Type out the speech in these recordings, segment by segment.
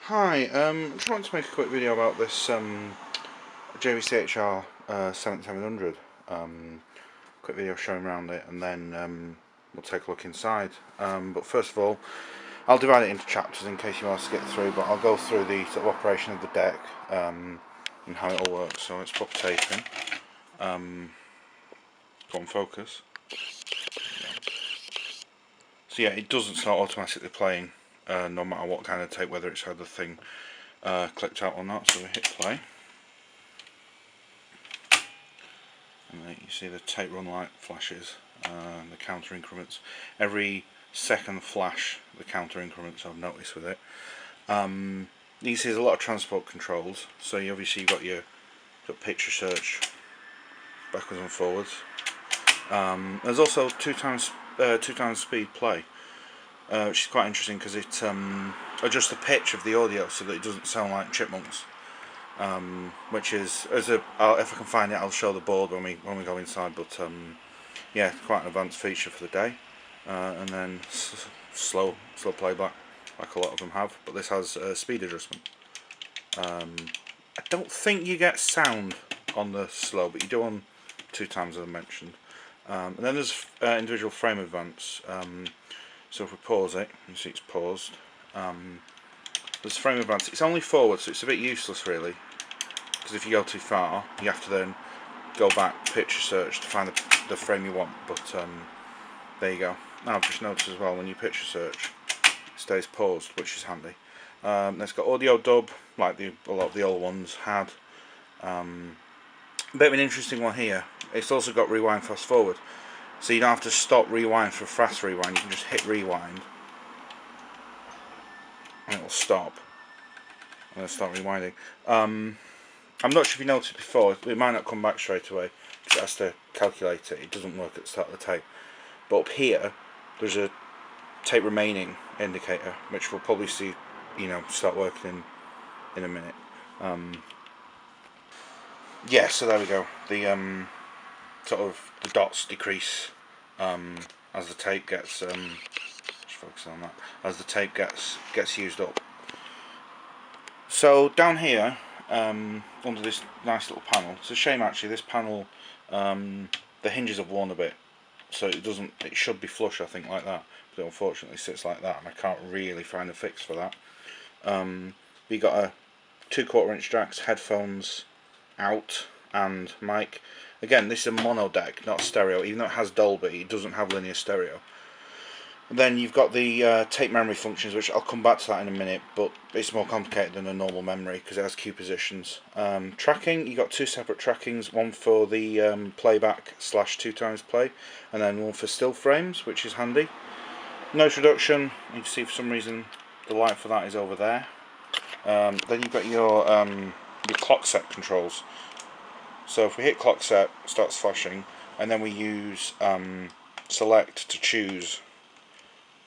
Hi, just wanted to make a quick video about this JVC HR-7700. Quick video showing around it, and then we'll take a look inside. But first of all, I'll divide it into chapters in case you want to skip through, but I'll go through the sort of operation of the deck and how it all works. So let's pop tape in. Go on, focus. So yeah, it doesn't start automatically playing no matter what kind of tape, whether it's had the thing clicked out or not. So we hit play, and then you see the tape run light flashes, the counter increments. Every second flash, the counter increments, I've noticed with it. You see there's a lot of transport controls. So you obviously you've got your picture search backwards and forwards. There's also two times speed play, which is quite interesting because it adjusts the pitch of the audio so that it doesn't sound like chipmunks. Which is, if I can find it, I'll show the board when we go inside. But yeah, quite an advanced feature for the day. And then slow playback, like a lot of them have. But this has speed adjustment. I don't think you get sound on the slow, but you do on 2 times as I mentioned. And then there's individual frame advance. So if we pause it, you see it's paused. There's frame advance. It's only forward, so it's a bit useless really, because if you go too far, you have to then go back, picture search to find the frame you want. But there you go. Now I've just noticed as well, when you picture search, it stays paused, which is handy. It's got audio dub, like a lot of the old ones had. A bit of an interesting one here. It's also got rewind fast forward, so you don't have to stop rewind for fast rewind. You can just hit rewind and it will stop and it'll start rewinding. I'm not sure if you noticed before, it might not come back straight away because it has to calculate it. It doesn't work at the start of the tape. But up here there's a tape remaining indicator, which we'll probably see, start working in a minute. Yeah, so there we go. The sort of the dots decrease as the tape gets just focus on that, as the tape gets used up. So down here under this nice little panel, it's a shame actually, this panel the hinges have worn a bit, so it should be flush I think like that, but it unfortunately sits like that, and I can't really find a fix for that. We got a 2/4 inch jacks, headphones out, and mic. Again, this is a mono deck, not stereo. Even though it has Dolby, it doesn't have linear stereo. And then you've got the tape memory functions, which I'll come back to that in a minute, but it's more complicated than a normal memory because it has Q positions. Tracking, you've got 2 separate trackings, one for the playback / 2 times play, and then one for still frames, which is handy. Noise reduction, you can see for some reason the light for that is over there. Then you've got your clock set controls. So if we hit clock set, it starts flashing, and then we use select to choose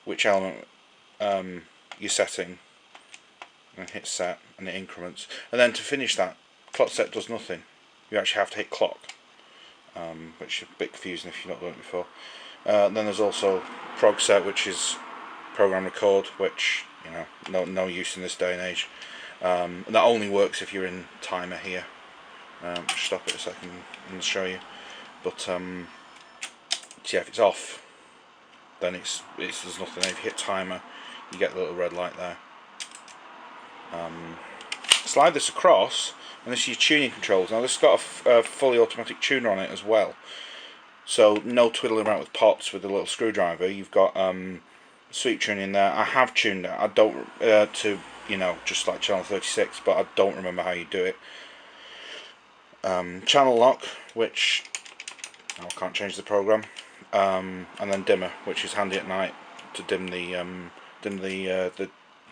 which element you're setting, and hit set, and it increments. And then to finish that, clock set does nothing. You actually have to hit clock, which is a bit confusing if you've not done it before. Then there's also prog set, which is program record, which no use in this day and age. And that only works if you're in timer here. Stop it a second and show you. But yeah, if it's off, then there's nothing. If you hit timer, you get the little red light there. Slide this across, and this is your tuning controls. Now this has got a fully automatic tuner on it as well, so no twiddling around with pots with a little screwdriver. You've got sweep tuning there. I have tuned it. I don't to just like channel 36, but I don't remember how you do it. Channel lock, which I can't change the program, and then dimmer, which is handy at night to dim the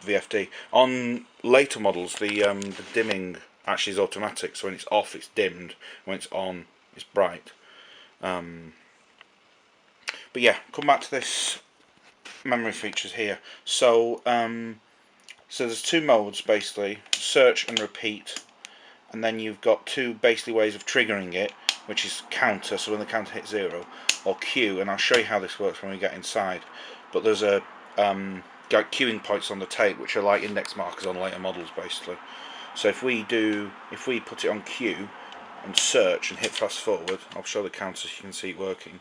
VFD. On later models, the dimming actually is automatic, so when it's off it's dimmed, when it's on it's bright. But yeah, come back to this memory features here. So so there's 2 modes basically, search and repeat. And then you've got 2 basically ways of triggering it, which is counter, so when the counter hits 0, or Q, and I'll show you how this works when we get inside. But there's a got queuing points on the tape, which are like index markers on later models, basically. So if we put it on Q and search and hit fast forward, I'll show the counter so you can see it working.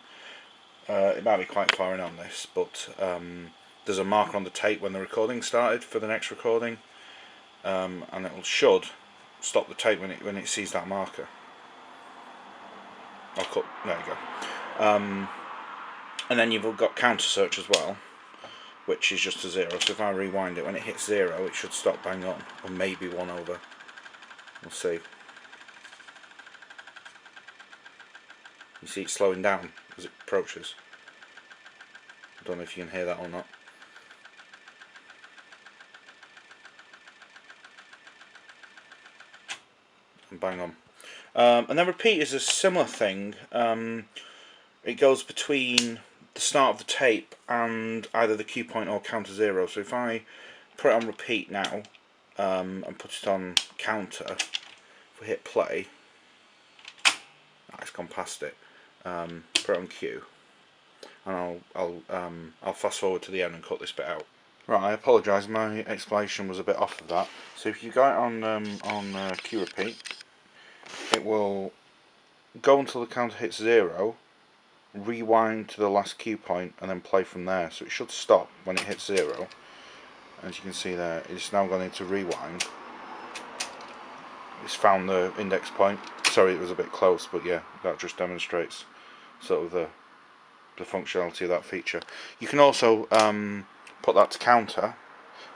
It might be quite far in on this, but there's a marker on the tape when the recording started for the next recording, and it should stop the tape when it sees that marker. I'll cut. There you go. And then you've got counter search as well, which is just a 0. So if I rewind it, when it hits 0, it should stop bang on, or maybe 1 over. We'll see. You see it slowing down as it approaches. I don't know if you can hear that or not. And bang on. And then repeat is a similar thing. It goes between the start of the tape and either the cue point or counter 0. So if I put it on repeat now and put it on counter, if we hit play, it's gone past it. Put it on cue, and I'll fast forward to the end and cut this bit out. Right, I apologise, my explanation was a bit off of that. So if you go it on cue repeat, it will go until the counter hits 0, rewind to the last cue point, and then play from there. So it should stop when it hits 0. As you can see there, it's now gone into rewind. It's found the index point. Sorry, it was a bit close, but yeah, that just demonstrates sort of the functionality of that feature. You can also put that to counter,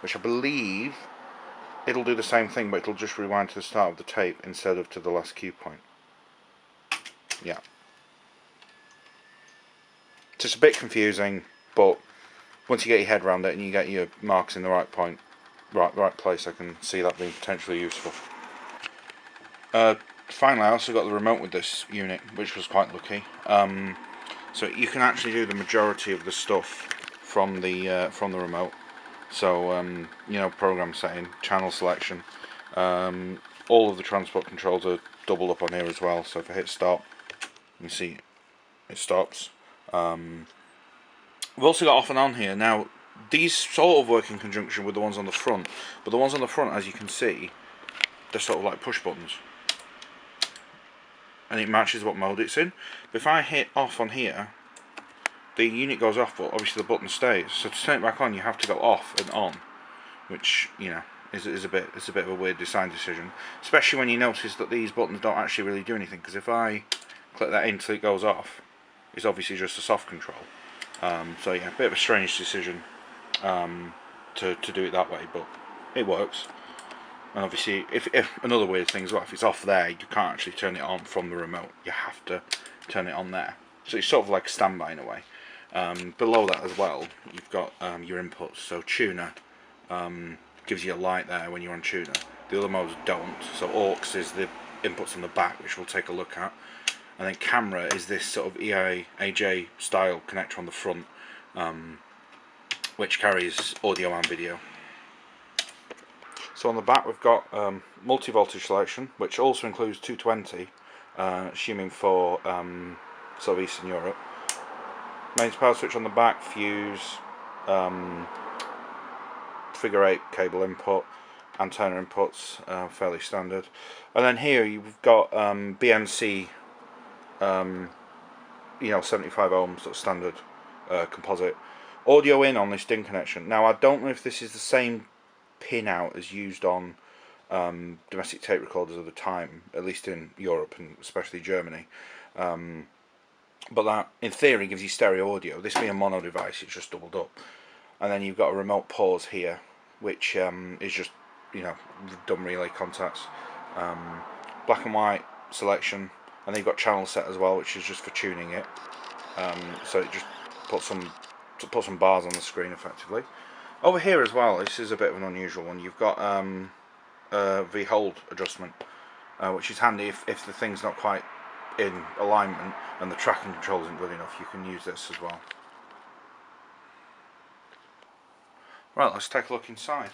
which I believe it'll do the same thing, but it'll just rewind to the start of the tape instead of to the last cue point. Yeah. It's just a bit confusing, but once you get your head around it and you get your marks in the right point, right place, I can see that being potentially useful. Finally, I also got the remote with this unit, which was quite lucky. So you can actually do the majority of the stuff from the remote. So you know, program setting, channel selection, all of the transport controls are doubled up on here as well. So if I hit stop, you can see it stops. We've also got off and on here. Now these sort of work in conjunction with the ones on the front, but the ones on the front, as you can see, they're sort of like push buttons, and it matches what mode it's in. But if I hit off on here, the unit goes off, but obviously the button stays. So to turn it back on, you have to go off and on, which, you know, is a bit of a weird design decision, especially when you notice that these buttons don't actually really do anything. Because if I click that in until it goes off, it's obviously just a soft control. So yeah, a bit of a strange decision to do it that way, but it works. And obviously, if another weird thing as well, if it's off there, you can't actually turn it on from the remote. You have to turn it on there. So it's sort of like a standby in a way. Below that as well, you've got your inputs. So tuner gives you a light there when you're on tuner. The other modes don't. So aux is the inputs on the back, which we'll take a look at. And then camera is this sort of EA-AJ style connector on the front, which carries audio and video. So on the back we've got multi-voltage selection, which also includes 220, assuming for sort of Eastern Europe. Mains power switch on the back, fuse, figure 8 cable input, antenna inputs, fairly standard. And then here you've got BNC, you know, 75 ohm sort of standard composite audio in on this DIN connection. Now I don't know if this is the same pin out as used on domestic tape recorders of the time, at least in Europe and especially Germany. But that, in theory, gives you stereo audio. This being a mono device, it's just doubled up. And then you've got a remote pause here, which is just, you know, dumb relay contacts. Black and white selection, and then you've got channel set as well, which is just for tuning it. So it just puts some bars on the screen effectively. Over here as well, this is a bit of an unusual one. You've got V-hold adjustment, which is handy if the thing's not quite in alignment and the tracking control isn't good enough. You can use this as well. Right, let's take a look inside.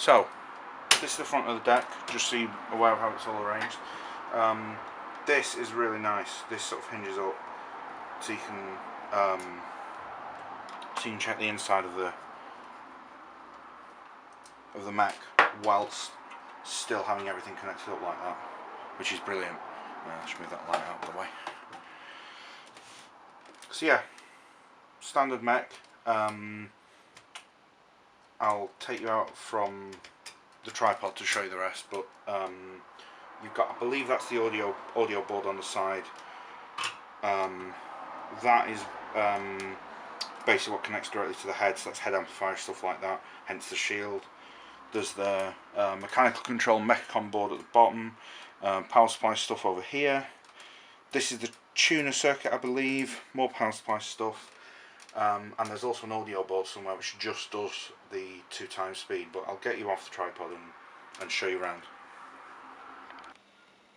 So this is the front of the deck, just so you're aware of how it's all arranged. This is really nice. This sort of hinges up so you can check the inside of the mech whilst still having everything connected up like that, which is brilliant. Let's move that light out of the way. So yeah, standard mech. I'll take you out from the tripod to show you the rest, but you've got, I believe that's the audio board on the side. That is basically what connects directly to the head, so that's head amplifier, stuff like that, hence the shield. There's the mechanical control Mechacom board at the bottom, power supply stuff over here. This is the tuner circuit, I believe, more power supply stuff. And there's also an audio board somewhere which just does the 2x speed, but I'll get you off the tripod and show you around.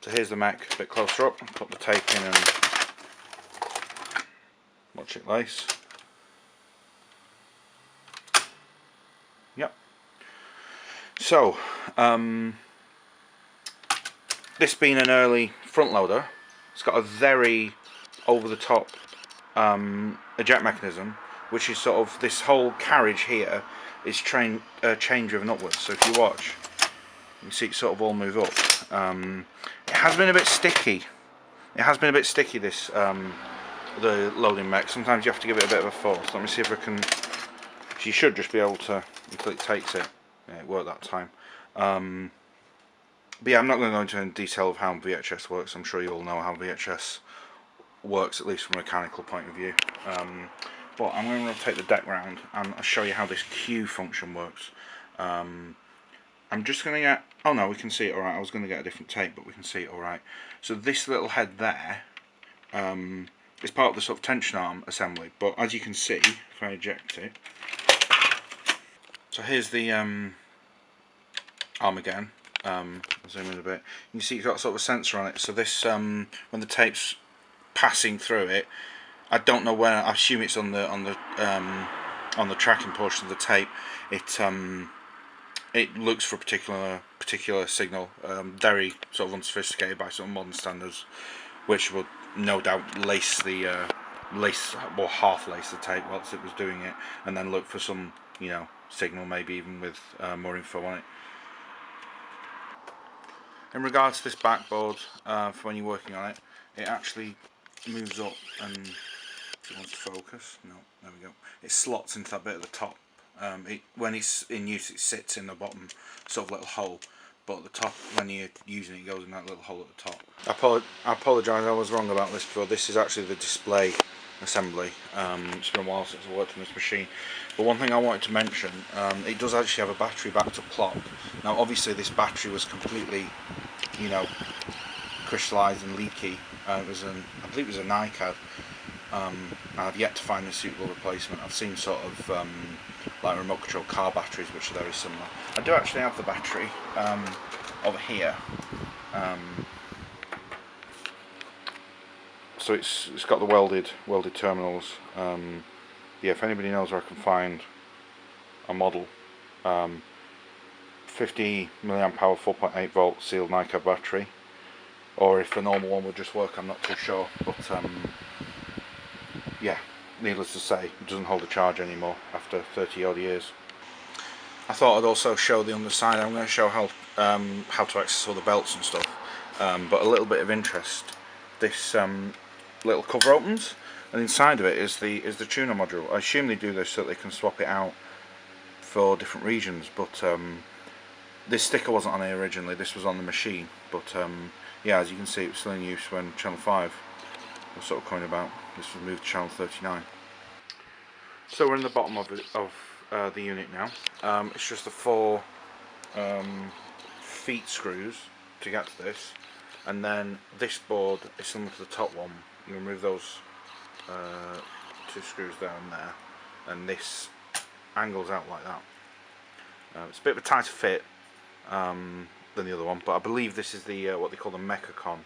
So here's the mech a bit closer up. Put the tape in and watch it lace. Yep. So this being an early front loader, it's got a very over the top eject mechanism, which is sort of, this whole carriage here is chain driven upwards. So if you watch, you can see it sort of all move up. It has been a bit sticky. It has been a bit sticky, this the loading mech. Sometimes you have to give it a bit of a force. Let me see if I can. You should just be able to, until it takes it. Yeah, it worked that time. But yeah, I'm not going to go into any detail of how VHS works. I'm sure you all know how VHS works, at least from a mechanical point of view. But I'm going to rotate the deck round and I'll show you how this Q function works. I'm just going to get, oh no, we can see it alright. I was going to get a different tape, but we can see it alright. So this little head there is part of the sort of tension arm assembly, but as you can see, if I eject it, so here's the arm again. I'll zoom in a bit. You can see it's got sort of a sensor on it, so this, when the tape's passing through it, I don't know where, I assume it's on the tracking portion of the tape. It looks for a particular signal, very sort of unsophisticated by sort of modern standards, which would no doubt lace or half lace the tape whilst it was doing it, and then look for some, you know, signal, maybe even with more info on it. In regards to this backboard, for when you're working on it, it actually moves up, and if it wants to focus, no, there we go. It slots into that bit at the top. When it's in use, it sits in the bottom sort of little hole, but at the top, when you're using it, it goes in that little hole at the top. I apologise, I was wrong about this before. This is actually the display assembly. It's been a while since I worked on this machine, but one thing I wanted to mention, it does actually have a battery backed up clock. Now obviously this battery was completely, you know, crystallised and leaky. It was I believe it was a NiCad. I've yet to find a suitable replacement. I've seen sort of like remote control car batteries which are very similar. I do actually have the battery over here. So it's got the welded terminals. Yeah, if anybody knows where I can find a model, 50 milliamp hour 4.8 volt sealed NiCad battery, or if a normal one would just work, I'm not too sure. But yeah, needless to say, it doesn't hold a charge anymore after 30 odd years. I thought I'd also show the underside. I'm going to show how to access all the belts and stuff. But a little bit of interest. This little cover opens, and inside of it is the tuner module. I assume they do this so that they can swap it out for different regions. But this sticker wasn't on here originally. This was on the machine. But yeah, as you can see, it was still in use when Channel 5 was sort of coming about. This was moved to Channel 39. So we're in the bottom of the unit now. It's just the 4 feet screws to get to this, and then this board is similar to the top one. You remove those 2 screws there and there, and this angles out like that. It's a bit of a tighter fit than the other one, but I believe this is the what they call the Mechacom.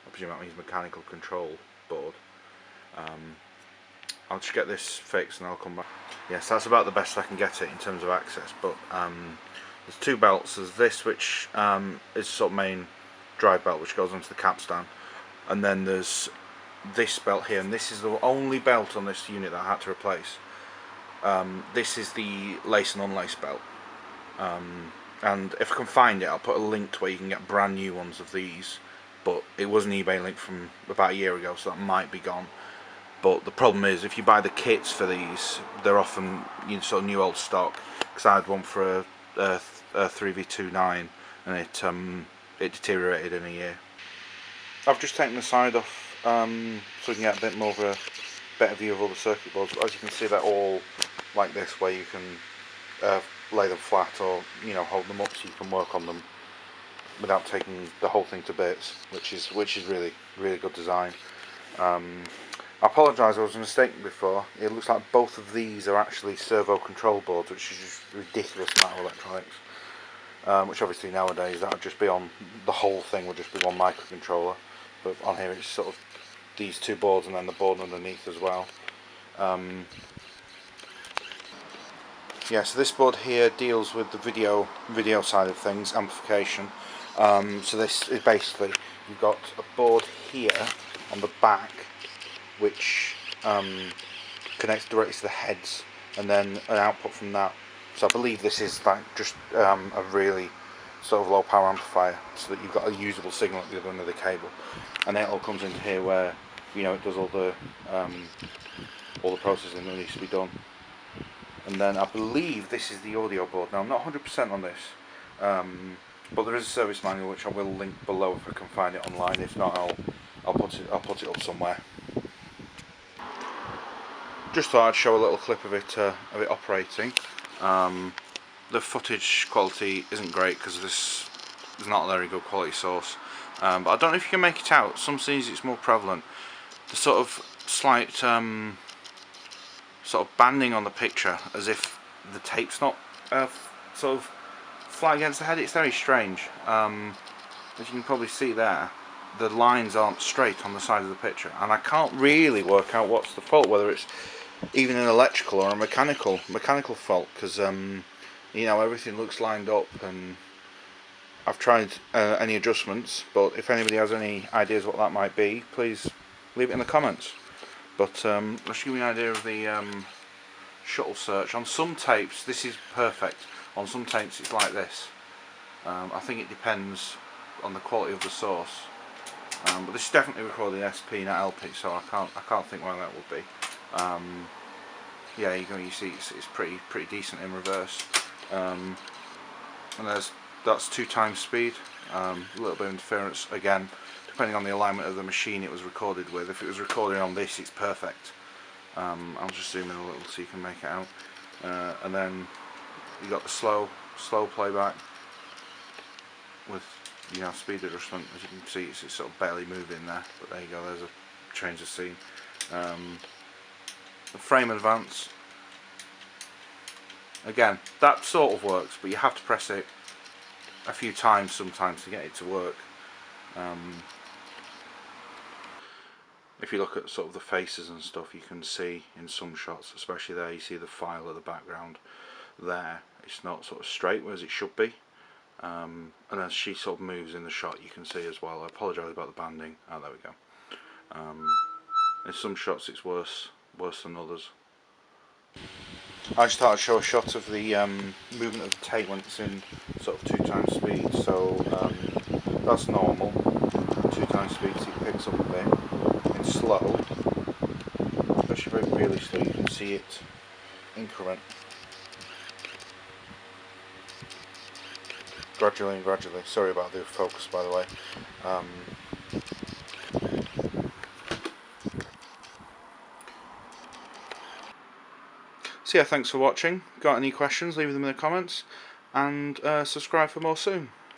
I presume that means mechanical control board. I'll just get this fixed and I'll come back. Yes, that's about the best I can get it in terms of access, but There's two belts. There's this, which is sort of main drive belt, which goes onto the capstan, and then there's this belt here, and this is the only belt on this unit that I had to replace. This is the lace and unlace belt, and if I can find it, I'll put a link to where you can get brand new ones of these, but it was an eBay link from about a year ago, so that might be gone. But the problem is, if you buy the kits for these, they're often, you know, sort of new old stock, because I had one for a 3V29 and it deteriorated in a year. I've just taken the side off so we can get a bit more of a better view of all the circuit boards. But as you can see, they're all like this, where you can lay them flat, or you know, hold them up so you can work on them without taking the whole thing to bits, which is really good design. I apologise, I was mistaken before. It looks like both of these are actually servo control boards, which is just a ridiculous amount of electronics. Which obviously nowadays that would just be on, the whole thing would just be one microcontroller, but on here it's sort of these two boards and then the board underneath as well. Yeah, so this board here deals with the video side of things, amplification. So this is basically, you've got a board here on the back which connects directly to the heads, and then an output from that. So I believe this is like just a really sort of low power amplifier, so that you've got a usable signal at the other end of the cable, and then it all comes into here where, you know, it does all the processing that needs to be done. And then I believe this is the audio board. Now I'm not 100% on this, but there is a service manual which I will link below if I can find it online. If not, I'll put it up somewhere. Just thought I'd show a little clip of it operating. The footage quality isn't great because this is not a very good quality source, but I don't know if you can make it out. Some scenes it's more prevalent. The sort of slight sort of banding on the picture, as if the tape's not sort of flat against the head. It's very strange. As you can probably see there, the lines aren't straight on the side of the picture, and I can't really work out what's the fault, whether it's even an electrical or a mechanical fault, because you know, everything looks lined up, and I've tried any adjustments, but if anybody has any ideas what that might be, please leave it in the comments. But let's give you an idea of the shuttle search. On some tapes this is perfect, on some tapes it's like this. I think it depends on the quality of the source, but this is definitely recorded SP, not LP, so I can't think why that would be. Yeah, you see it's pretty decent in reverse, and that's 2 times speed. A little bit of interference again, depending on the alignment of the machine it was recorded with. If it was recorded on this, it's perfect. I'll just zoom in a little so you can make it out. And then you got the slow playback with, you know, speed adjustment. As you can see, it's sort of barely moving there, but there you go. There's a change of scene. The frame advance, again, that sort of works, but you have to press it a few times sometimes to get it to work. If you look at sort of the faces and stuff, you can see in some shots, especially there, you see the file of the background there. It's not sort of straight as it should be, and as she sort of moves in the shot, you can see as well. I apologise about the banding. Oh, there we go. In some shots it's worse than others. I just thought I'd show a shot of the movement of the tape when it's in sort of 2 times speed. So that's normal. 2 times speed, so it picks up a bit. In slow, especially really slow, you can see it increment gradually and gradually. Sorry about the focus, by the way. So yeah, thanks for watching. Got any questions, leave them in the comments, and subscribe for more soon.